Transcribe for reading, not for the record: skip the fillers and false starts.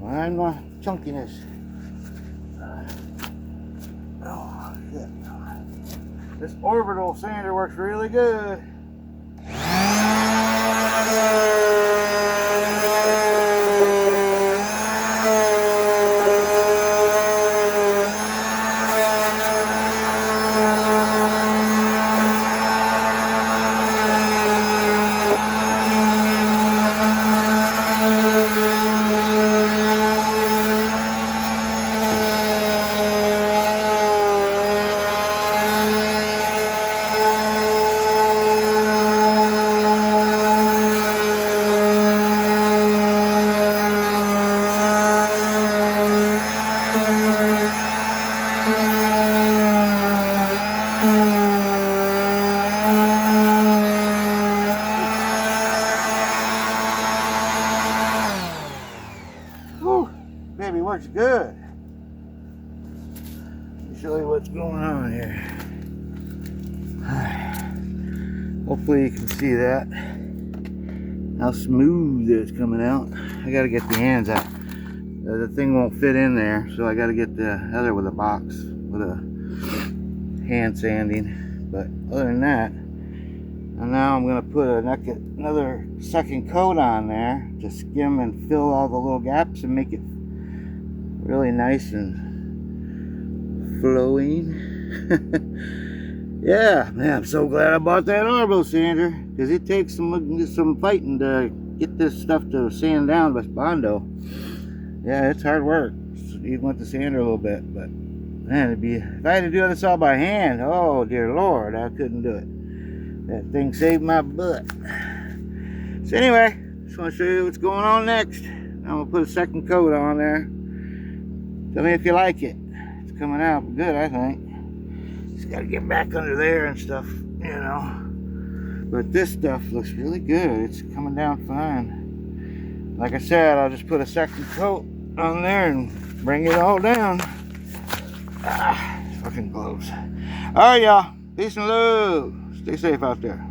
Mind my chunkiness. Oh, shit. This orbital sander works really good. Baby works good. Let me show you what's going on here. Hopefully you can see that. How smooth it's coming out. I gotta get the ends out. The thing won't fit in there, so I gotta get the other with a box with a hand sanding. But other than that, and now I'm gonna put another second coat on there to skim and fill all the little gaps and make it really nice and flowing. Yeah, man, I'm so glad I bought that orbital sander, because it takes some fighting to get this stuff to sand down with bondo. Yeah, it's hard work. You want the sander a little bit, but man, if I had to do this all by hand, oh dear Lord, I couldn't do it. That thing saved my butt. So anyway, just want to show you what's going on next. I'm gonna put a second coat on there. Tell me if you like it. It's coming out good, I think. Just gotta get back under there and stuff, you know. But this stuff looks really good. It's coming down fine. Like I said, I'll just put a second coat on there and bring it all down. Fucking gloves. Alright, y'all. Peace and love. Stay safe out there.